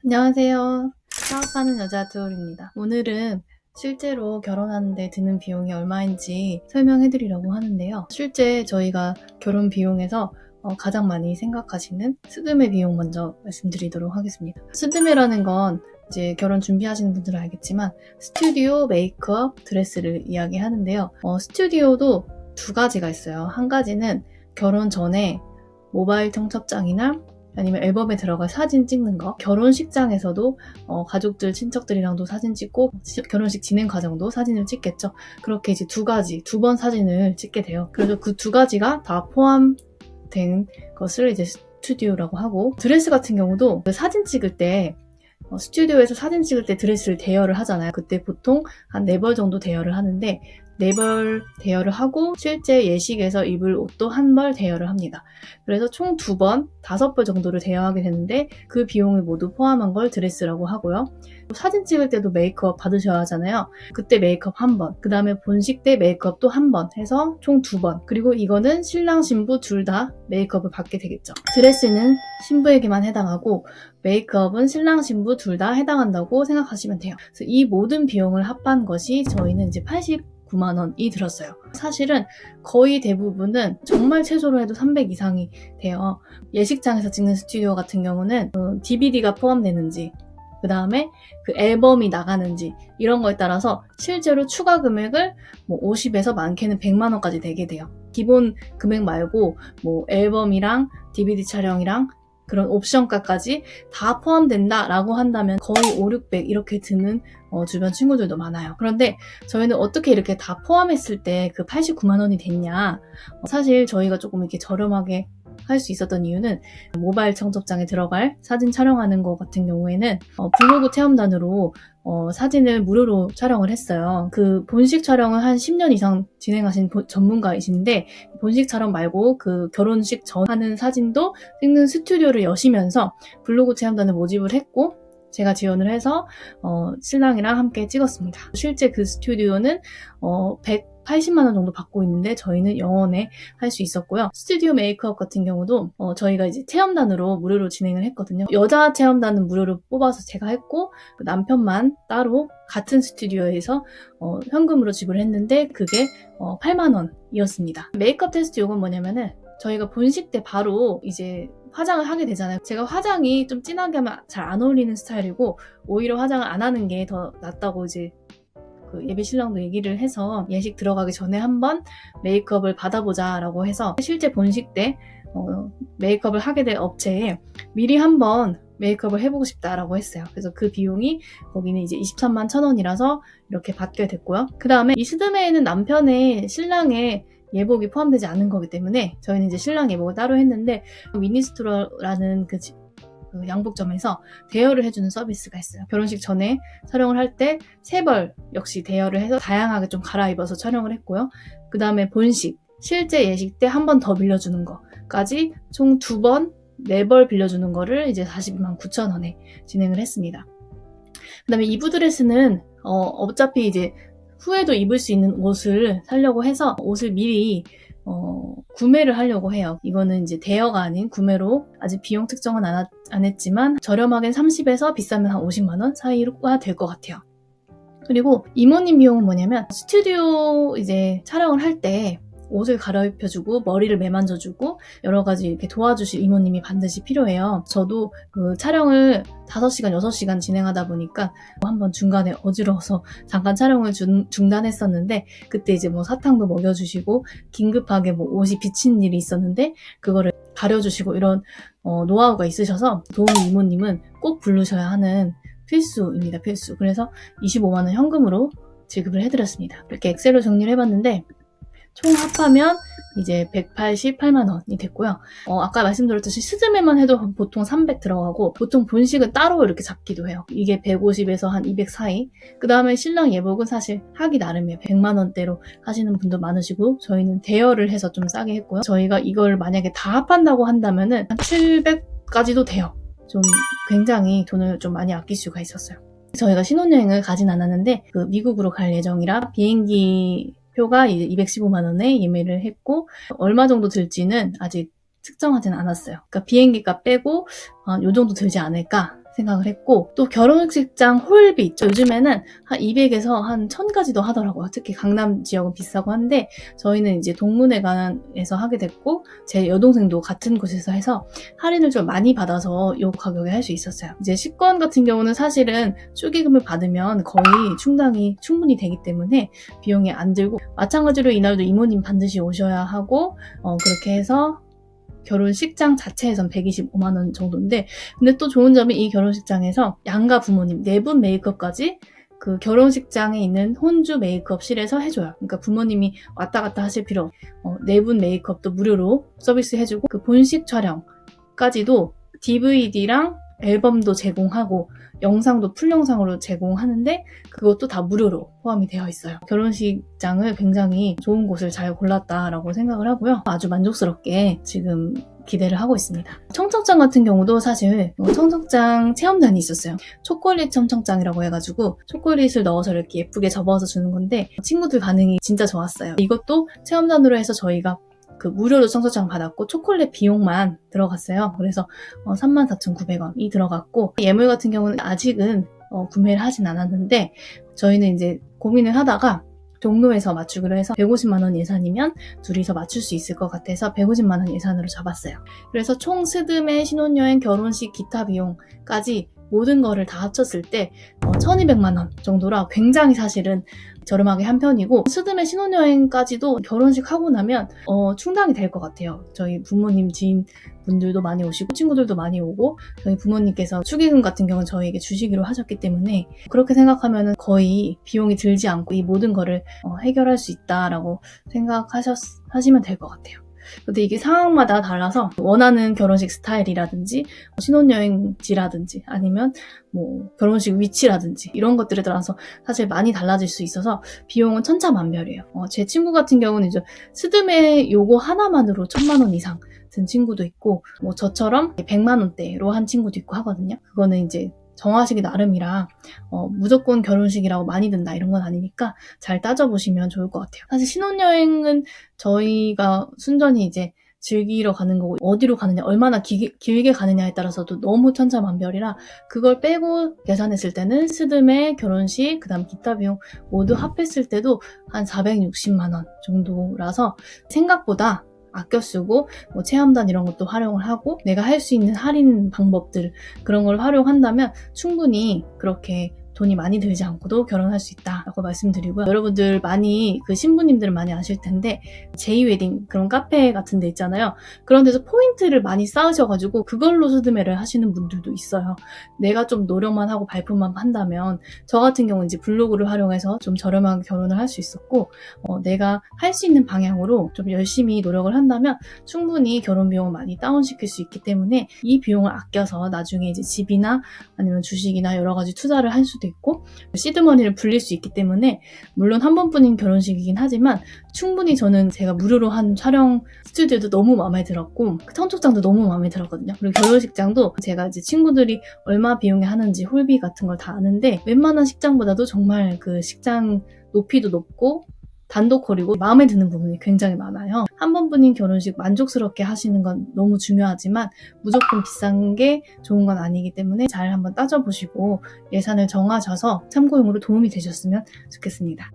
안녕하세요. 사업하는 여자 둘입니다. 오늘은 실제로 결혼하는데 드는 비용이 얼마인지 설명해드리려고 하는데요. 실제 저희가 결혼 비용에서 가장 많이 생각하시는 스드메 비용 먼저 말씀드리도록 하겠습니다. 스드메라는 건 이제 결혼 준비하시는 분들은 알겠지만 스튜디오, 메이크업, 드레스를 이야기하는데요. 스튜디오도 두 가지가 있어요. 한 가지는 결혼 전에 모바일 청첩장이나 아니면 앨범에 들어갈 사진 찍는 거, 결혼식장에서도 가족들, 친척들이랑도 사진 찍고 결혼식 진행 과정도 사진을 찍겠죠. 그렇게 이제 두 번 사진을 찍게 돼요. 그래서 그 두 가지가 다 포함된 것을 이제 스튜디오라고 하고, 드레스 같은 경우도 그 사진 찍을 때 스튜디오에서 사진 찍을 때 드레스를 대여를 하잖아요. 그때 보통 한 4벌 정도 대여를 하는데 4벌 대여를 하고 실제 예식에서 입을 옷도 1벌 대여를 합니다. 그래서 총 2번, 5벌 정도를 대여하게 되는데 그 비용을 모두 포함한 걸 드레스라고 하고요. 사진 찍을 때도 메이크업 받으셔야 하잖아요. 그때 메이크업 1번, 그 다음에 본식 때 메이크업도 1번 해서 총 2번. 그리고 이거는 신랑, 신부 둘 다 메이크업을 받게 되겠죠. 드레스는 신부에게만 해당하고 메이크업은 신랑, 신부 둘 다 해당한다고 생각하시면 돼요. 그래서 이 모든 비용을 합한 것이 저희는 이제 89만 원이 들었어요. 사실은 거의 대부분은 정말 최소로 해도 300 이상이 돼요. 예식장에서 찍는 스튜디오 같은 경우는 DVD가 포함되는지, 그 다음에 그 앨범이 나가는지 이런 거에 따라서 실제로 추가 금액을 50에서 많게는 100만 원까지 내게 돼요. 기본 금액 말고 앨범이랑 DVD 촬영이랑 그런 옵션가까지 다 포함된다라고 한다면 거의 5, 600 이렇게 드는 주변 친구들도 많아요. 그런데 저희는 어떻게 이렇게 다 포함했을 때 그 89만 원이 됐냐? 사실 저희가 조금 이렇게 저렴하게 할 수 있었던 이유는 모바일 청첩장에 들어갈 사진 촬영하는 거 같은 경우에는 블로그 체험단으로 사진을 무료로 촬영을 했어요. 그 본식 촬영을 한 10년 이상 진행하신 전문가이신데 본식 촬영 말고 그 결혼식 전 하는 사진도 찍는 스튜디오를 여시면서 블로그 체험단을 모집을 했고 제가 지원을 해서 신랑이랑 함께 찍었습니다. 실제 그 스튜디오는 180만 원 정도 받고 있는데 저희는 영원에 할 수 있었고요. 스튜디오 메이크업 같은 경우도 저희가 이제 체험단으로 무료로 진행을 했거든요. 여자 체험단은 무료로 뽑아서 제가 했고 남편만 따로 같은 스튜디오에서 현금으로 지불했는데 그게 8만 원이었습니다. 메이크업 테스트 요건 뭐냐면은 저희가 본식 때 바로 이제 화장을 하게 되잖아요. 제가 화장이 좀 진하게 하면 잘 안 어울리는 스타일이고 오히려 화장을 안 하는 게 더 낫다고 이제 그 예비 신랑도 얘기를 해서 예식 들어가기 전에 한번 메이크업을 받아보자 라고 해서 실제 본식 때 메이크업을 하게 될 업체에 미리 한번 메이크업을 해보고 싶다라고 했어요. 그래서 그 비용이 거기는 이제 23만 1,000원이라서 이렇게 받게 됐고요. 그 다음에 이 스드메에는 남편의 신랑의 예복이 포함되지 않은 거기 때문에 저희는 이제 신랑 예복을 따로 했는데 위니스토어라는 그 양복점에서 대여를 해주는 서비스가 있어요. 결혼식 전에 촬영을 할 때 3벌 역시 대여를 해서 다양하게 좀 갈아입어서 촬영을 했고요. 그 다음에 본식, 실제 예식 때 한 번 더 빌려주는 거까지 총 2번, 4벌 빌려주는 거를 이제 42만 9천 원에 진행을 했습니다. 그 다음에 이브 드레스는 어차피 이제 후에도 입을 수 있는 옷을 사려고 해서 옷을 미리 구매를 하려고 해요. 이거는 이제 대여가 아닌 구매로 아직 비용 특정은 안 했지만 저렴하게는 30에서 비싸면 한 50만 원 사이가 될 것 같아요. 그리고 이모님 비용은 뭐냐면 스튜디오 이제 촬영을 할 때 옷을 갈아입혀주고 머리를 매만져주고 여러 가지 이렇게 도와주실 이모님이 반드시 필요해요. 저도 그 촬영을 5시간, 6시간 진행하다 보니까 한번 중간에 어지러워서 잠깐 촬영을 중단했었는데 그때 이제 사탕도 먹여주시고 긴급하게 옷이 비친 일이 있었는데 그거를 가려주시고 이런 노하우가 있으셔서 도우미 이모님은 꼭 부르셔야 하는 필수입니다. 필수. 그래서 25만 원 현금으로 지급을 해드렸습니다. 이렇게 엑셀로 정리를 해봤는데 총 합하면 이제 188만 원이 됐고요. 아까 말씀드렸듯이 스드메만 해도 보통 300 들어가고 보통 본식은 따로 이렇게 잡기도 해요. 이게 150에서 한 200 사이. 그 다음에 신랑 예복은 사실 하기 나름이에요. 100만 원대로 하시는 분도 많으시고 저희는 대여를 해서 좀 싸게 했고요. 저희가 이걸 만약에 다 합한다고 한다면은 한 700까지도 돼요. 좀 굉장히 돈을 좀 많이 아낄 수가 있었어요. 저희가 신혼여행을 가진 않았는데 그 미국으로 갈 예정이라 비행기 표가 이제 215만 원에 예매를 했고 얼마 정도 들지는 아직 측정하지는 않았어요. 그러니까 비행기값 빼고 요 정도 들지 않을까 생각을 했고, 또 결혼식장 홀비 있죠. 요즘에는 한 200에서 한 1000까지도 하더라고요. 특히 강남 지역은 비싸고 한데 저희는 이제 동문회관에서 하게 됐고 제 여동생도 같은 곳에서 해서 할인을 좀 많이 받아서 이 가격에 할 수 있었어요. 이제 식권 같은 경우는 사실은 축의금을 받으면 거의 충당이 충분히 되기 때문에 비용이 안 들고, 마찬가지로 이날도 이모님 반드시 오셔야 하고 그렇게 해서 결혼식장 자체에선 125만 원 정도인데, 근데 또 좋은 점이 이 결혼식장에서 양가 부모님 4분 메이크업까지 그 결혼식장에 있는 혼주 메이크업실에서 해줘요. 그러니까 부모님이 왔다 갔다 하실 필요 없고 4분 메이크업도 무료로 서비스 해주고, 그 본식 촬영까지도 DVD랑 앨범도 제공하고 영상도 풀영상으로 제공하는데 그것도 다 무료로 포함이 되어 있어요. 결혼식장을 굉장히 좋은 곳을 잘 골랐다라고 생각을 하고요. 아주 만족스럽게 지금 기대를 하고 있습니다. 청첩장 같은 경우도 사실 청첩장 체험단이 있었어요. 초콜릿 청첩장이라고 해가지고 초콜릿을 넣어서 이렇게 예쁘게 접어서 주는 건데 친구들 반응이 진짜 좋았어요. 이것도 체험단으로 해서 저희가 그 무료로 청첩장 받았고 초콜릿 비용만 들어갔어요. 그래서 34,900원이 들어갔고, 예물 같은 경우는 아직은 구매를 하진 않았는데 저희는 이제 고민을 하다가 종로에서 맞추기로 해서 150만 원 예산이면 둘이서 맞출 수 있을 것 같아서 150만 원 예산으로 잡았어요. 그래서 총 스드메, 신혼여행, 결혼식, 기타 비용까지 모든 거를 다 합쳤을 때 1200만 원 정도라 굉장히 사실은 저렴하게 한 편이고, 스드메 신혼여행까지도 결혼식 하고 나면 충당이 될 것 같아요. 저희 부모님 지인분들도 많이 오시고 친구들도 많이 오고, 저희 부모님께서 축의금 같은 경우는 저희에게 주시기로 하셨기 때문에 그렇게 생각하면 거의 비용이 들지 않고 이 모든 거를 해결할 수 있다라고 생각하시면 될 것 같아요. 근데 이게 상황마다 달라서 원하는 결혼식 스타일이라든지 신혼여행지라든지 아니면 뭐 결혼식 위치라든지 이런 것들에 따라서 사실 많이 달라질 수 있어서 비용은 천차만별이에요. 제 친구 같은 경우는 이제 스드메 요거 하나만으로 1000만 원 이상 든 친구도 있고, 뭐 저처럼 100만 원대로 한 친구도 있고 하거든요. 그거는 이제 정하시기 나름이라 무조건 결혼식이라고 많이 든다 이런 건 아니니까 잘 따져보시면 좋을 것 같아요. 사실 신혼여행은 저희가 순전히 이제 즐기러 가는 거고, 어디로 가느냐, 얼마나 길게 가느냐에 따라서도 너무 천차만별이라 그걸 빼고 계산했을 때는 스드메, 결혼식, 그 다음 기타 비용 모두 합했을 때도 한 460만 원 정도라서 생각보다 아껴 쓰고, 뭐 체험단 이런 것도 활용을 하고 내가 할 수 있는 할인 방법들 그런 걸 활용한다면 충분히 그렇게 돈이 많이 들지 않고도 결혼할 수 있다라고 말씀드리고요. 여러분들 많이 신부님들은 많이 아실 텐데 제이웨딩 그런 카페 같은 데 있잖아요. 그런 데서 포인트를 많이 쌓으셔가지고 그걸로 스드메를 하시는 분들도 있어요. 내가 좀 노력만 하고 발품만 한다면, 저 같은 경우는 이제 블로그를 활용해서 좀 저렴하게 결혼을 할 수 있었고, 내가 할 수 있는 방향으로 좀 열심히 노력을 한다면 충분히 결혼 비용을 많이 다운시킬 수 있기 때문에 이 비용을 아껴서 나중에 이제 집이나 아니면 주식이나 여러 가지 투자를 할 수도 있고 시드머니를 불릴 수 있기 때문에, 물론 한 번뿐인 결혼식이긴 하지만 충분히 저는 제가 무료로 한 촬영 스튜디오도 너무 마음에 들었고 청첩장도 너무 마음에 들었거든요. 그리고 결혼식장도 제가 이제 친구들이 얼마 비용이 하는지 홀비 같은 걸 다 아는데 웬만한 식장보다도 정말 그 식장 높이도 높고 단독홀이고 마음에 드는 부분이 굉장히 많아요. 한 번뿐인 결혼식 만족스럽게 하시는 건 너무 중요하지만 무조건 비싼 게 좋은 건 아니기 때문에 잘 한번 따져보시고 예산을 정하셔서 참고용으로 도움이 되셨으면 좋겠습니다.